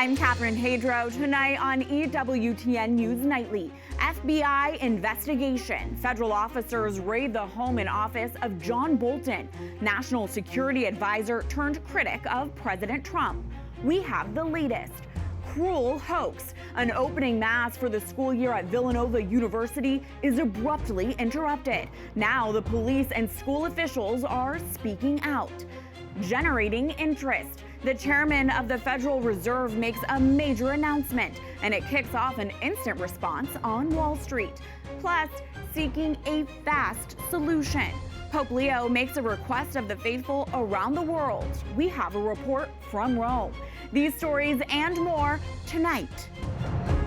I'm Catherine Hadro. Tonight on EWTN News Nightly, FBI investigation. Federal officers raid the home and office of John Bolton, national security advisor turned critic of President Trump. We have the latest. Cruel hoax. An opening mass for the school year at Villanova University is abruptly interrupted. Now the police and school officials are speaking out. Generating interest. The chairman of the Federal Reserve makes a major announcement, and it kicks off an instant response on Wall Street. Plus, seeking a fast solution. Pope Leo makes a request of the faithful around the world. We have a report from Rome. These stories and more tonight.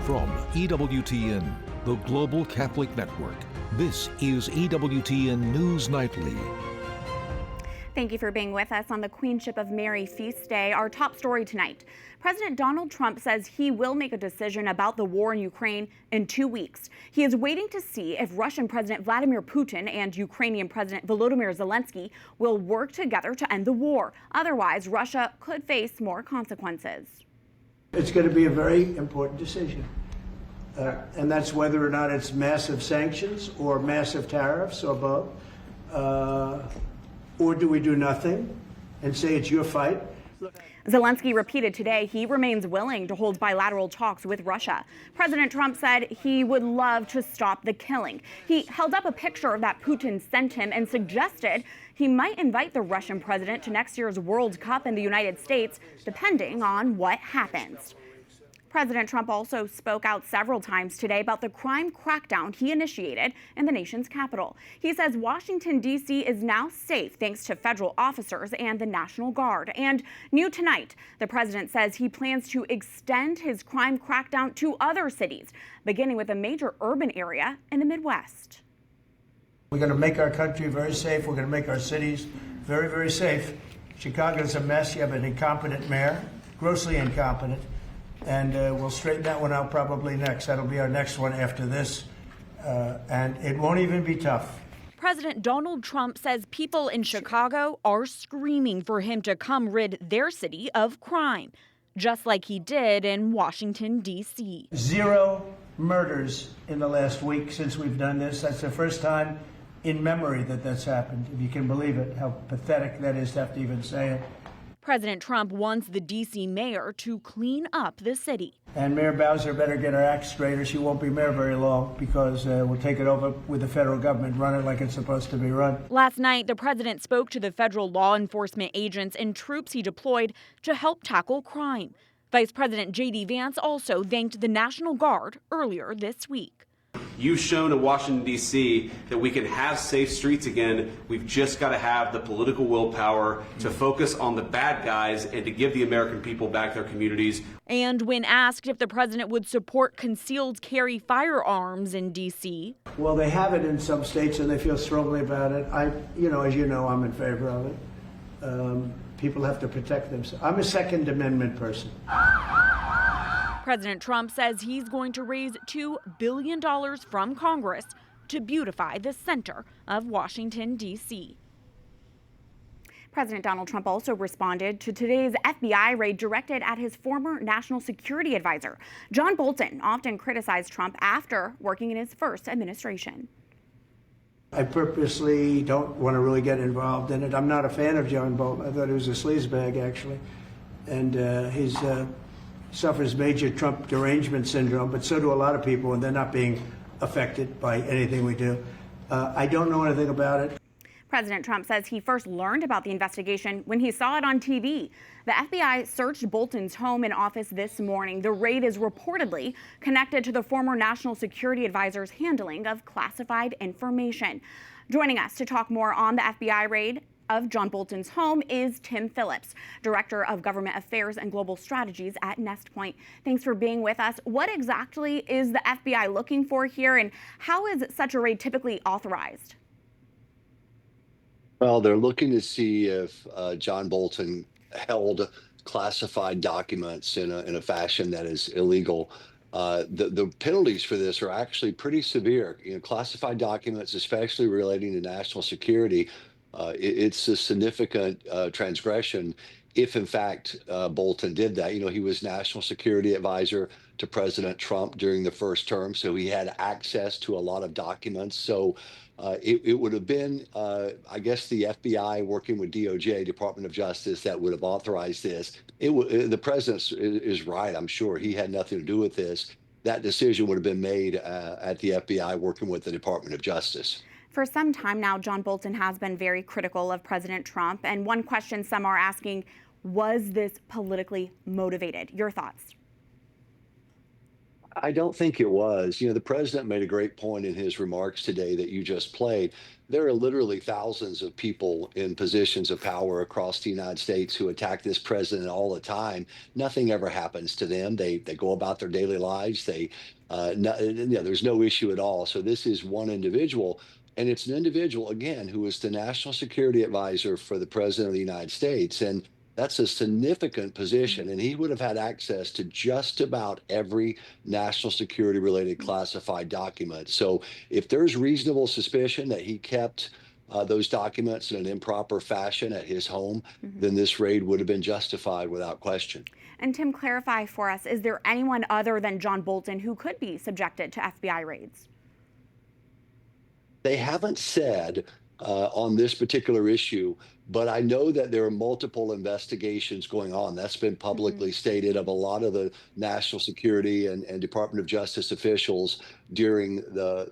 From EWTN, the Global Catholic Network, this is EWTN News Nightly. Thank you for being with us on the Queenship of Mary Feast Day. Our top story tonight. President Donald Trump says he will make a decision about the war in Ukraine in 2 weeks. He is waiting to see if Russian President Vladimir Putin and Ukrainian President Volodymyr Zelensky will work together to end the war. Otherwise, Russia could face more consequences. It's going to be a very important decision. And that's whether or not it's massive sanctions or massive tariffs or both. Or do we do nothing and say it's your fight? Zelensky repeated today he remains willing to hold bilateral talks with Russia. President Trump said he would love to stop the killing. He held up a picture that Putin sent him and suggested he might invite the Russian president to next year's World Cup in the United States, depending on what happens. President Trump also spoke out several times today about the crime crackdown he initiated in the nation's capital. He says Washington, D.C. is now safe thanks to federal officers and the National Guard. And new tonight, the president says he plans to extend his crime crackdown to other cities, beginning with a major urban area in the Midwest. We're going to make our country very safe. We're going to make our cities very, very safe. Chicago's a mess. You have an incompetent mayor, grossly incompetent. And we'll straighten that one out probably next. That'll be our next one after this. And it won't even be tough. President Donald Trump says people in Chicago are screaming for him to come rid their city of crime, just like he did in Washington, D.C. 0 murders in the last week since we've done this. That's the first time in memory that that's happened, if you can believe it, how pathetic that is to have to even say it. President Trump wants the D.C. mayor to clean up the city. And Mayor Bowser better get her act straight or she won't be mayor very long because we'll take it over with the federal government, run it like it's supposed to be run. Last night, the president spoke to the federal law enforcement agents and troops he deployed to help tackle crime. Vice President J.D. Vance also thanked the National Guard earlier this week. You've shown to Washington, D.C. that we can have safe streets again. We've just got to have the political willpower to focus on the bad guys and to give the American people back their communities. And when asked if the president would support concealed carry firearms in D.C. Well, they have it in some states and they feel strongly about it. As you know, I'm in favor of it. People have to protect themselves. I'm a Second Amendment person. President Trump says he's going to raise $2 billion from Congress to beautify the center of Washington, D.C. President Donald Trump also responded to today's FBI raid directed at his former national security advisor. John Bolton often criticized Trump after working in his first administration. I purposely don't want to really get involved in it. I'm not a fan of John Bolton. I thought he was a sleazebag, actually. And he's suffers major Trump derangement syndrome, but so do a lot of people, and they're not being affected by anything we do. I don't know anything about it. President Trump says he first learned about the investigation when he saw it on TV. The FBI searched Bolton's home and office this morning. The raid is reportedly connected to the former national security advisor's handling of classified information. Joining us to talk more on the FBI raid of John Bolton's home is Tim Phillips, Director of Government Affairs and Global Strategies at Nest Point. Thanks for being with us. What exactly is the FBI looking for here, and how is such a raid typically authorized? Well, they're looking to see if John Bolton held classified documents in a fashion that is illegal. The penalties for this are actually pretty severe. Classified documents, especially relating to national security, it's a significant transgression. if in fact Bolton did that. You know, he was national security advisor to President Trump during the first term, so he had access to a lot of documents. So it would have been, I guess, the FBI working with DOJ, Department of Justice, that would have authorized this. The president is right. I'm sure he had nothing to do with this. That decision would have been made at the FBI working with the Department of Justice. For some time now, John Bolton has been very critical of President Trump. And one question some are asking, was this politically motivated? Your thoughts? I don't think it was. You know, the president made a great point in his remarks today that you just played. There are literally thousands of people in positions of power across the United States who attack this president all the time. Nothing ever happens to them. They go about their daily lives. There's no issue at all. So this is one individual. And it's an individual, again, who is the national security advisor for the president of the United States. And that's a significant position. And he would have had access to just about every national security related classified document. So if there's reasonable suspicion that he kept those documents in an improper fashion at his home, then this raid would have been justified without question. And Tim, clarify for us, is there anyone other than John Bolton who could be subjected to FBI raids? They haven't said on this particular issue, but I know that there are multiple investigations going on. That's been publicly stated of a lot of the national security and Department of Justice officials during the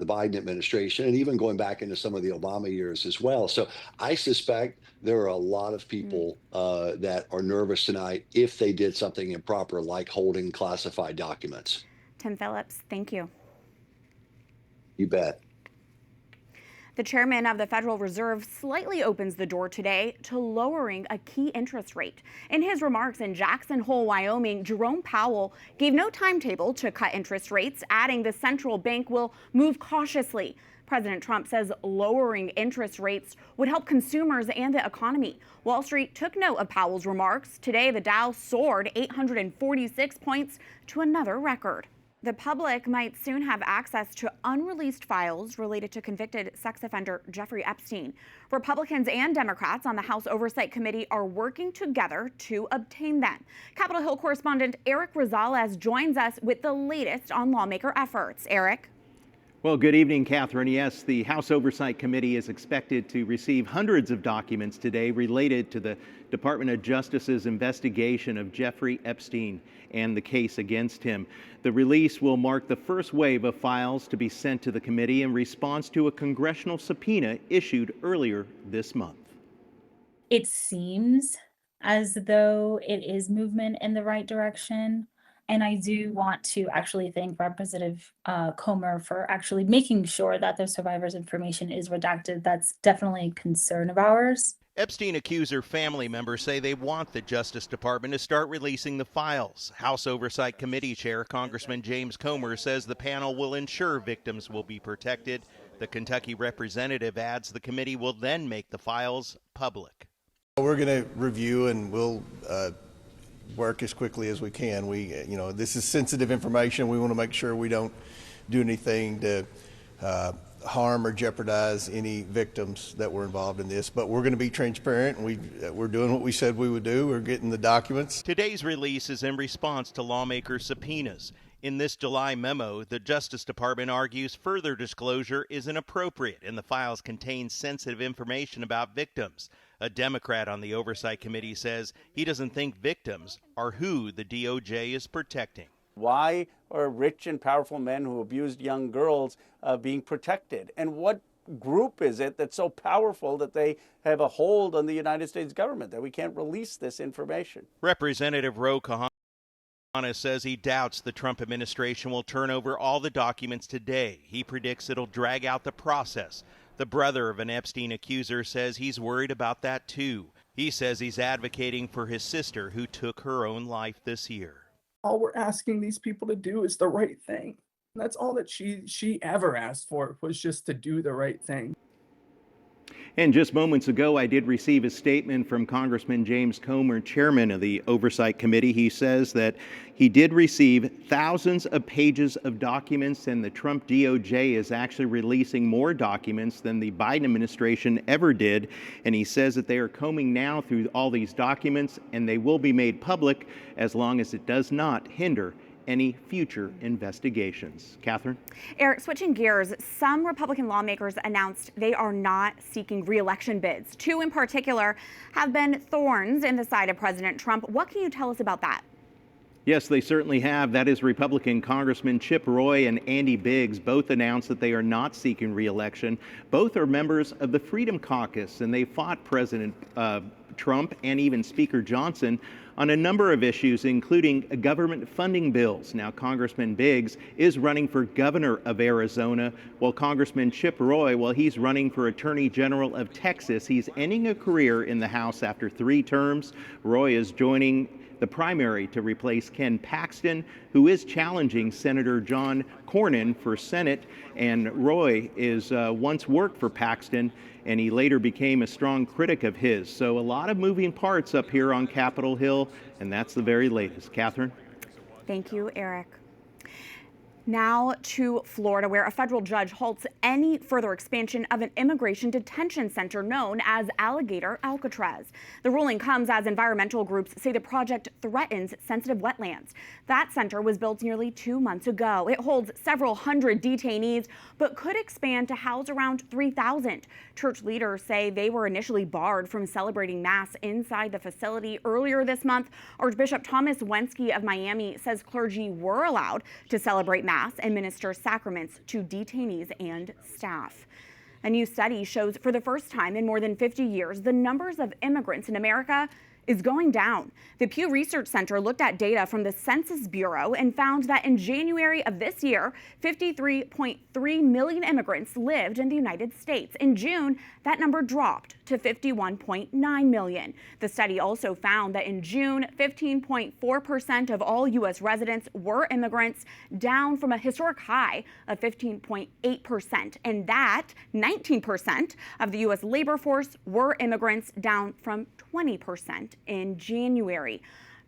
Biden administration, and even going back into some of the Obama years as well. So I suspect there are a lot of people that are nervous tonight if they did something improper, like holding classified documents. Tim Phillips, thank you. You bet. The chairman of the Federal Reserve slightly opens the door today to lowering a key interest rate. In his remarks in Jackson Hole, Wyoming, Jerome Powell gave no timetable to cut interest rates, adding the central bank will move cautiously. President Trump says lowering interest rates would help consumers and the economy. Wall Street took note of Powell's remarks. Today, the Dow soared 846 points to another record. The public might soon have access to unreleased files related to convicted sex offender Jeffrey Epstein. Republicans and Democrats on the House Oversight Committee are working together to obtain them. Capitol Hill correspondent Eric Rosales joins us with the latest on lawmaker efforts. Eric? Well, good evening, Catherine. Yes, the House Oversight Committee is expected to receive hundreds of documents today related to the Department of Justice's investigation of Jeffrey Epstein and the case against him. The release will mark the first wave of files to be sent to the committee in response to a congressional subpoena issued earlier this month. It seems as though it is movement in the right direction. And I do want to actually thank Representative Comer for actually making sure that the survivors' information is redacted. That's definitely a concern of ours. Epstein accuser family members say they want the Justice Department to start releasing the files. House Oversight Committee Chair Congressman James Comer says the panel will ensure victims will be protected. The Kentucky representative adds the committee will then make the files public. We're going to review and we'll work as quickly as we can. This is sensitive information. We want to make sure we don't do anything to harm or jeopardize any victims that were involved in this. But we're going to be transparent, and we're doing what we said we would do. We're getting the documents. Today's release is in response to lawmaker subpoenas. In this July memo, the Justice Department argues further disclosure is inappropriate and the files contain sensitive information about victims. A Democrat on the Oversight Committee says he doesn't think victims are who the DOJ is protecting. Why are rich and powerful men who abused young girls being protected? And what group is it that's so powerful that they have a hold on the United States government that we can't release this information? Representative Ro Khanna says he doubts the Trump administration will turn over all the documents today. He predicts it'll drag out the process. The brother of an Epstein accuser says he's worried about that too. He says he's advocating for his sister who took her own life this year. All we're asking these people to do is the right thing. That's all that she ever asked for, was just to do the right thing. And just moments ago, I did receive a statement from Congressman James Comer, chairman of the Oversight Committee. He says that he did receive thousands of pages of documents, and the Trump DOJ is actually releasing more documents than the Biden administration ever did. And he says that they are combing now through all these documents, and they will be made public as long as it does not hinder any future investigations. Catherine? Eric, switching gears, some Republican lawmakers announced they are not seeking re-election bids. Two in particular have been thorns in the side of President Trump. What can you tell us about that? Yes, they certainly have. That is Republican Congressman Chip Roy and Andy Biggs. Both announced that they are not seeking re-election. Both are members of the Freedom Caucus, and they fought President Trump and even Speaker Johnson on a number of issues, including government funding bills. Now, Congressman Biggs is running for governor of Arizona, while Congressman Chip Roy, well, he's running for Attorney General of Texas. He's ending a career in the House after 3 terms. Roy is joining the primary to replace Ken Paxton, who is challenging Senator John Cornyn for Senate. And Roy is once worked for Paxton, and he later became a strong critic of his. So a lot of moving parts up here on Capitol Hill, and that's the very latest. Catherine? Thank you, Eric. Now to Florida, where a federal judge halts any further expansion of an immigration detention center known as Alligator Alcatraz. The ruling comes as environmental groups say the project threatens sensitive wetlands. That center was built nearly 2 months ago. It holds several hundred detainees, but could expand to house around 3,000. Church leaders say they were initially barred from celebrating Mass inside the facility earlier this month. Archbishop Thomas Wensky of Miami says clergy were allowed to celebrate Mass and minister sacraments to detainees and staff. A new study shows for the first time in more than 50 years, the numbers of immigrants in America is going down. The Pew Research Center looked at data from the Census Bureau and found that in January of this year, 53.3 million immigrants lived in the United States. In June, that number dropped to 51.9 million. The study also found that in June, 15.4% of all U.S. residents were immigrants, down from a historic high of 15.8%. And that 19% of the U.S. labor force were immigrants, down from 20% in January.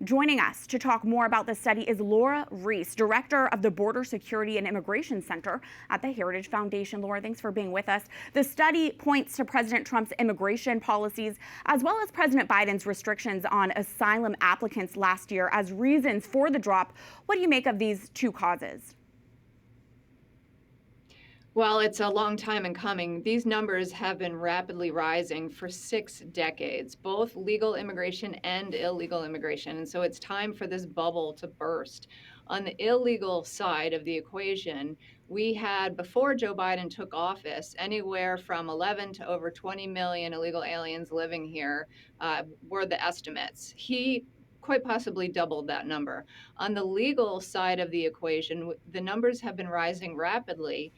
Joining us to talk more about this study is Laura Reese, Director of the Border Security and Immigration Center at the Heritage Foundation. Laura, thanks for being with us. The study points to President Trump's immigration policies as well as President Biden's restrictions on asylum applicants last year as reasons for the drop. What do you make of these two causes? Well, it's a long time in coming. These numbers have been rapidly rising for 6 decades, both legal immigration and illegal immigration. And so it's time for this bubble to burst. On the illegal side of the equation, we had, before Joe Biden took office, anywhere from 11 to over 20 million illegal aliens living here were the estimates. He quite possibly doubled that number. On the legal side of the equation, the numbers have been rising rapidly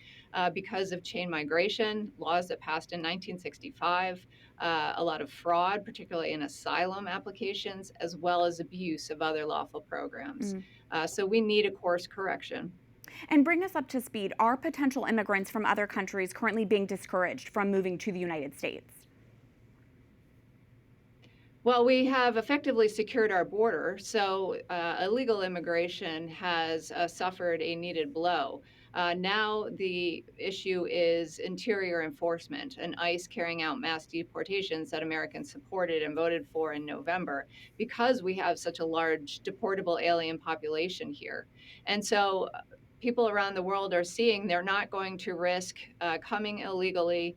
because of chain migration, laws that passed in 1965, a lot of fraud, particularly in asylum applications, as well as abuse of other lawful programs. So we need a course correction. And bring us up to speed. Are potential immigrants from other countries currently being discouraged from moving to the United States? Well, we have effectively secured our border, so illegal immigration has suffered a needed blow. Now the issue is interior enforcement and ICE carrying out mass deportations that Americans supported and voted for in November because we have such a large deportable alien population here. And so people around the world are seeing they're not going to risk coming illegally,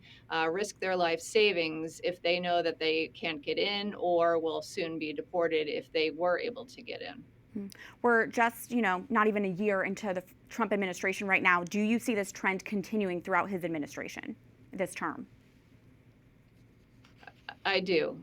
risk their life savings if they know that they can't get in or will soon be deported if they were able to get in. We're just, not even a year into the Trump administration right now. Do you see this trend continuing throughout his administration, this term? I do,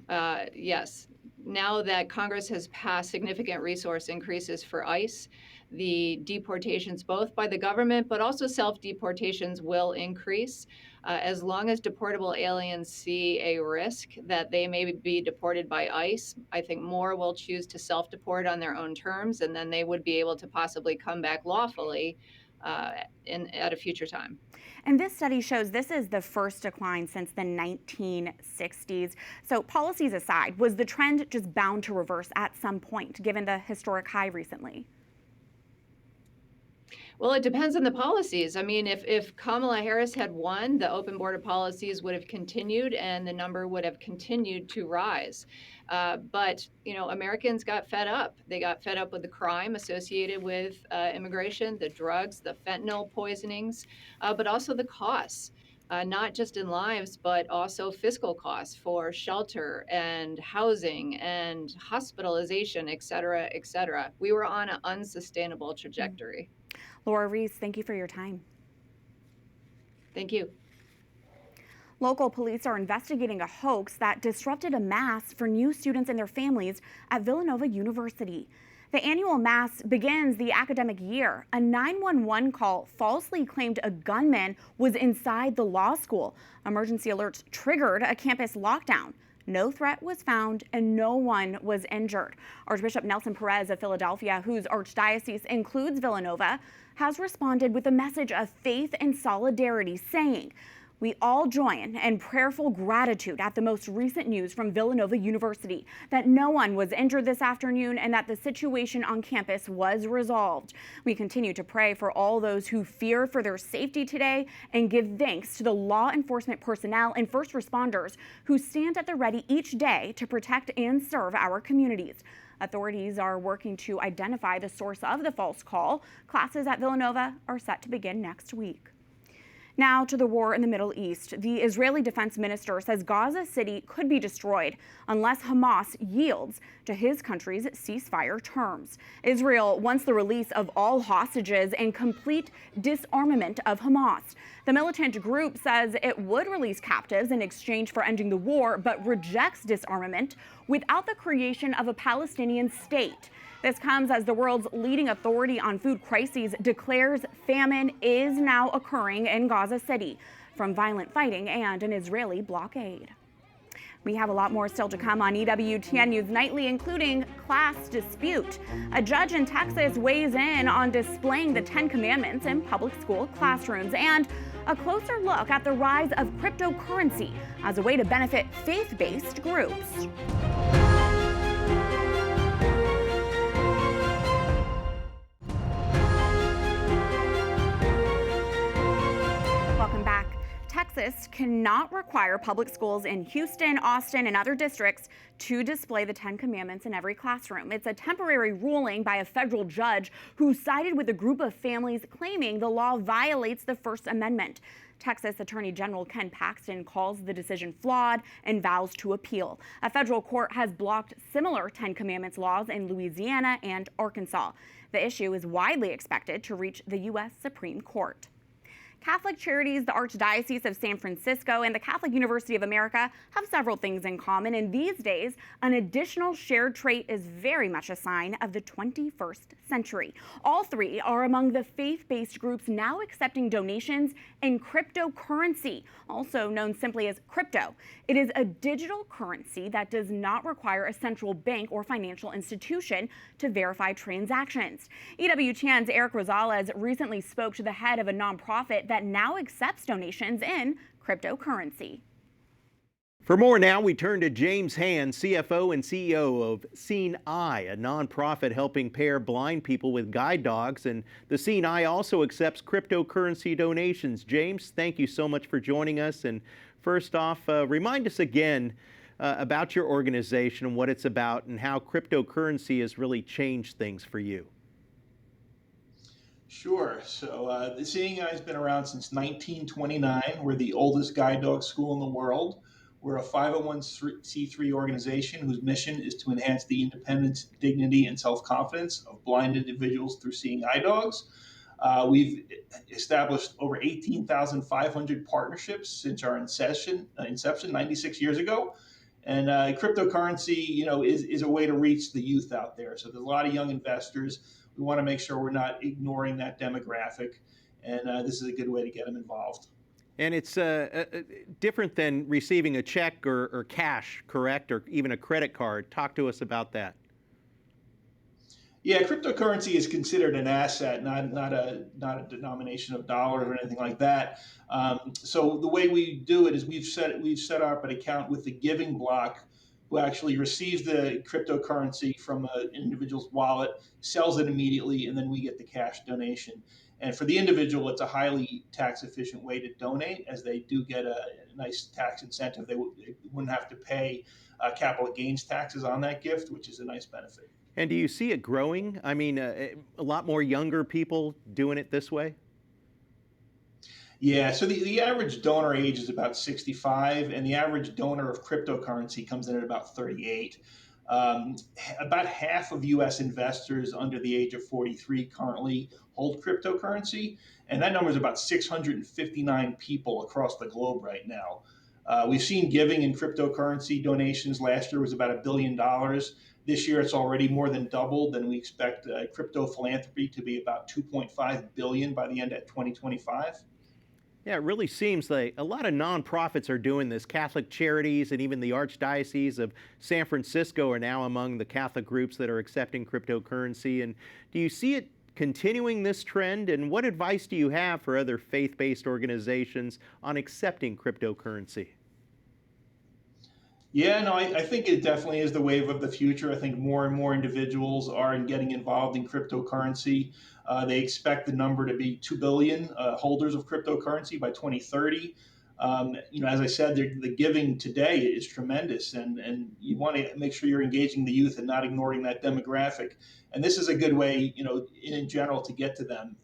yes. Now that Congress has passed significant resource increases for ICE, the deportations, both by the government, but also self-deportations will increase. As long as deportable aliens see a risk that they may be deported by ICE, I think more will choose to self-deport on their own terms, and then they would be able to possibly come back lawfully at a future time. And this study shows this is the first decline since the 1960s. So policies aside, was the trend just bound to reverse at some point, given the historic high recently? Well, it depends on the policies. I mean, if Kamala Harris had won, the open border policies would have continued and the number would have continued to rise. But, you know, Americans got fed up. They got fed up with the crime associated with immigration, the drugs, the fentanyl poisonings, but also the costs. Not just in lives, but also fiscal costs for shelter and housing and hospitalization, et cetera, et cetera. We were on an unsustainable trajectory. Laura Reese, thank you for your time. Thank you. Local police are investigating a hoax that disrupted a mass for new students and their families at Villanova University. The annual mass begins the academic year. A 911 call falsely claimed a gunman was inside the law school. Emergency alerts triggered a campus lockdown. No threat was found and no one was injured. Archbishop Nelson Perez of Philadelphia, whose archdiocese includes Villanova, has responded with a message of faith and solidarity, saying, "We all join in prayerful gratitude at the most recent news from Villanova University that no one was injured this afternoon and that the situation on campus was resolved. We continue to pray for all those who fear for their safety today and give thanks to the law enforcement personnel and first responders who stand at the ready each day to protect and serve our communities." Authorities are working to identify the source of the false call. Classes at Villanova are set to begin next week. Now to the war in the Middle East. The Israeli defense minister says Gaza City could be destroyed unless Hamas yields to his country's ceasefire terms. Israel wants the release of all hostages and complete disarmament of Hamas. The militant group says it would release captives in exchange for ending the war, but rejects disarmament without the creation of a Palestinian state. This comes as the world's leading authority on food crises declares famine is now occurring in Gaza City from violent fighting and an Israeli blockade. We have a lot more still to come on EWTN News Nightly, including class dispute. A judge in Texas weighs in on displaying the 10 Commandments in public school classrooms, and a closer look at the rise of cryptocurrency as a way to benefit faith-based groups. Welcome back. Texas cannot require public schools in Houston, Austin, and other districts to display the 10 Commandments in every classroom. It's a temporary ruling by a federal judge who sided with a group of families claiming the law violates the First Amendment. Texas Attorney General Ken Paxton calls the decision flawed and vows to appeal. A federal court has blocked similar 10 Commandments laws in Louisiana and Arkansas. The issue is widely expected to reach the U.S. Supreme Court. Catholic Charities, the Archdiocese of San Francisco, and the Catholic University of America have several things in common, and these days, an additional shared trait is very much a sign of the 21st century. All three are among the faith-based groups now accepting donations in cryptocurrency, also known simply as crypto. It is a digital currency that does not require a central bank or financial institution to verify transactions. EWTN's Eric Rosales recently spoke to the head of a nonprofit that now accepts donations in cryptocurrency. For more now, we turn to James Hand, CFO and CEO of Seeing Eye, a nonprofit helping pair blind people with guide dogs. And the Seeing Eye also accepts cryptocurrency donations. James, thank you so much for joining us. And first off, remind us again about your organization and what it's about and how cryptocurrency has really changed things for you. Sure. So the Seeing Eye has been around since 1929. We're the oldest guide dog school in the world. We're a 501c3 organization whose mission is to enhance the independence, dignity, and self-confidence of blind individuals through Seeing Eye dogs. We've established over 18,500 partnerships since our inception 96 years ago. And cryptocurrency, is a way to reach the youth out there. So there's a lot of young investors. We want to make sure we're not ignoring that demographic, and this is a good way to get them involved. And it's different than receiving a check or cash, correct, or even a credit card. Talk to us about that. Yeah, cryptocurrency is considered an asset, not a denomination of dollars or anything like that. So the way we do it is we've set up an account with the giving block, who actually receives the cryptocurrency from an individual's wallet, sells it immediately, and then we get the cash donation. And for the individual, it's a highly tax efficient way to donate, as they do get a nice tax incentive. They wouldn't have to pay capital gains taxes on that gift, which is a nice benefit. And do you see it growing? I mean, a lot more younger people doing it this way? Yeah, so the average donor age is about 65, and the average donor of cryptocurrency comes in at about 38. About half of U.S. investors under the age of 43 currently hold cryptocurrency, and that number is about 659 people across the globe right now. We've seen giving in cryptocurrency donations. Last year was about $1 billion. This year, it's already more than doubled, and we expect crypto philanthropy to be about $2.5 billion by the end of 2025. Yeah, it really seems like a lot of nonprofits are doing this. Catholic Charities and even the Archdiocese of San Francisco are now among the Catholic groups that are accepting cryptocurrency. And do you see it continuing this trend? And what advice do you have for other faith-based organizations on accepting cryptocurrency? Yeah, no, I think it definitely is the wave of the future. I think more and more individuals are getting involved in cryptocurrency. They expect the number to be 2 billion holders of cryptocurrency by 2030. As I said, the giving today is tremendous, and you want to make sure you're engaging the youth and not ignoring that demographic. And this is a good way, in general, to get to them.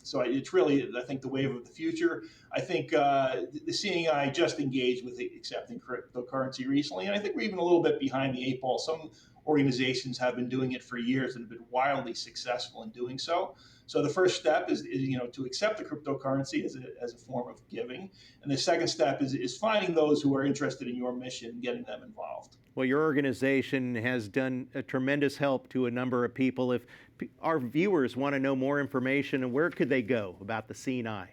So it's really, I think, the wave of the future. I think the CNI just engaged with accepting cryptocurrency recently, and I think we're even a little bit behind the eight ball. Some organizations have been doing it for years and have been wildly successful in doing so. So the first step is to accept the cryptocurrency as a form of giving, and the second step is finding those who are interested in your mission and getting them involved. Well, your organization has done a tremendous help to a number of people. If our viewers want to know more information, where could they go about the CNI?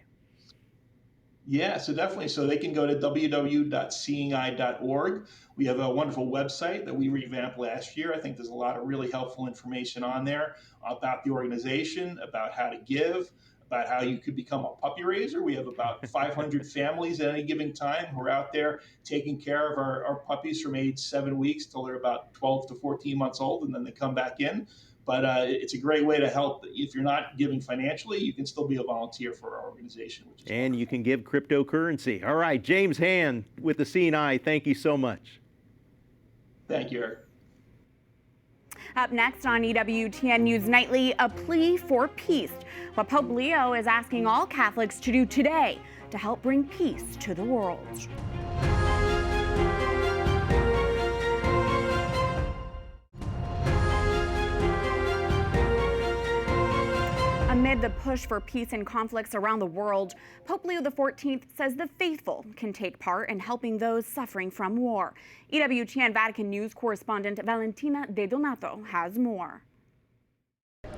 Yeah, so definitely. So they can go to www.cni.org. We have a wonderful website that we revamped last year. I think there's a lot of really helpful information on there about the organization, about how to give, about how you could become a puppy raiser. We have about 500 families at any given time who are out there taking care of our puppies from age 7 weeks till they're about 12 to 14 months old, and then they come back in. But it's a great way to help. If you're not giving financially, you can still be a volunteer for our organization. And you can give cryptocurrency. All right, James Hand with the CNI, thank you so much. Thank you, Eric. Up next on EWTN News Nightly, a plea for peace. What Pope Leo is asking all Catholics to do today to help bring peace to the world. Amid the push for peace and conflicts around the world, Pope Leo XIV says the faithful can take part in helping those suffering from war. EWTN Vatican News correspondent Valentina De Donato has more.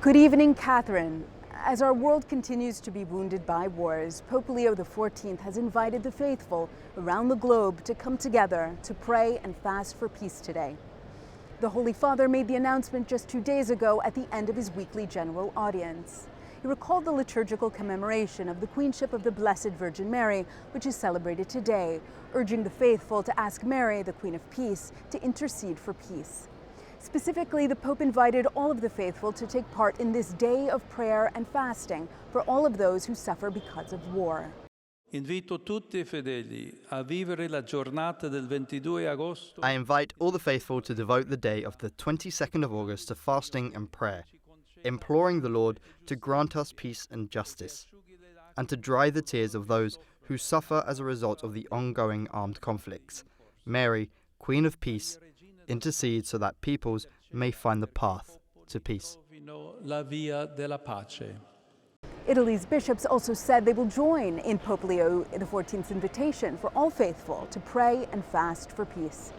Good evening, Catherine. As our world continues to be wounded by wars, Pope Leo XIV has invited the faithful around the globe to come together to pray and fast for peace today. The Holy Father made the announcement just 2 days ago at the end of his weekly general audience. He recalled the liturgical commemoration of the Queenship of the Blessed Virgin Mary, which is celebrated today, urging the faithful to ask Mary, the Queen of Peace, to intercede for peace. Specifically, the Pope invited all of the faithful to take part in this day of prayer and fasting for all of those who suffer because of war. Invito tutti I fedeli a vivere la giornata del 22 agosto. I invite all the faithful to devote the day of the 22nd of August to fasting and prayer, imploring the Lord to grant us peace and justice, and to dry the tears of those who suffer as a result of the ongoing armed conflicts. Mary, Queen of Peace, intercede so that peoples may find the path to peace. La via della pace. Italy's bishops also said they will join in Pope Leo XIV's invitation for all faithful to pray and fast for peace.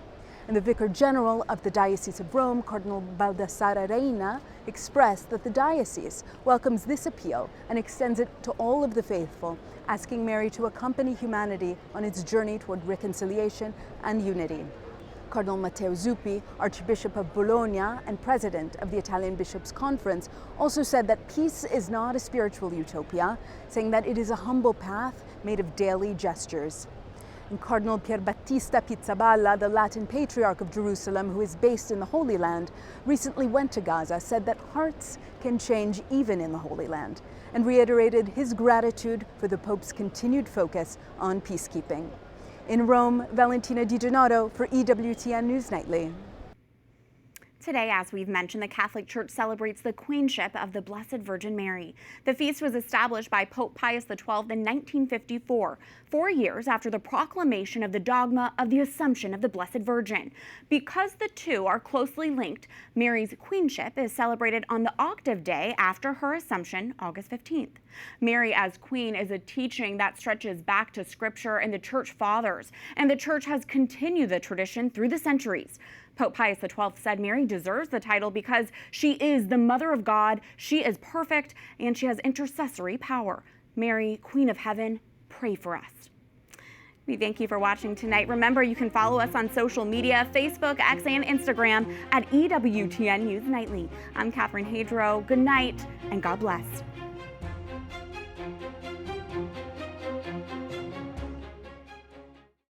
And the Vicar General of the Diocese of Rome, Cardinal Baldassare Reina, expressed that the diocese welcomes this appeal and extends it to all of the faithful, asking Mary to accompany humanity on its journey toward reconciliation and unity. Cardinal Matteo Zuppi, Archbishop of Bologna and president of the Italian Bishops' Conference, also said that peace is not a spiritual utopia, saying that it is a humble path made of daily gestures. And Cardinal Pierbattista Pizzaballa, the Latin Patriarch of Jerusalem, who is based in the Holy Land, recently went to Gaza, said that hearts can change even in the Holy Land, and reiterated his gratitude for the Pope's continued focus on peacekeeping. In Rome, Valentina Di Donato for EWTN News Nightly. Today, as we've mentioned, the Catholic Church celebrates the Queenship of the Blessed Virgin Mary. The feast was established by Pope Pius XII in 1954, 4 years after the proclamation of the dogma of the Assumption of the Blessed Virgin. Because the two are closely linked, Mary's queenship is celebrated on the octave day after her Assumption, August 15th. Mary as Queen is a teaching that stretches back to Scripture and the Church Fathers, and the Church has continued the tradition through the centuries. Pope Pius XII said Mary deserves the title because she is the Mother of God, she is perfect, and she has intercessory power. Mary, Queen of Heaven, pray for us. We thank you for watching tonight. Remember, you can follow us on social media, Facebook, X, and Instagram at EWTN News Nightly. I'm Catherine Hadro. Good night, and God bless.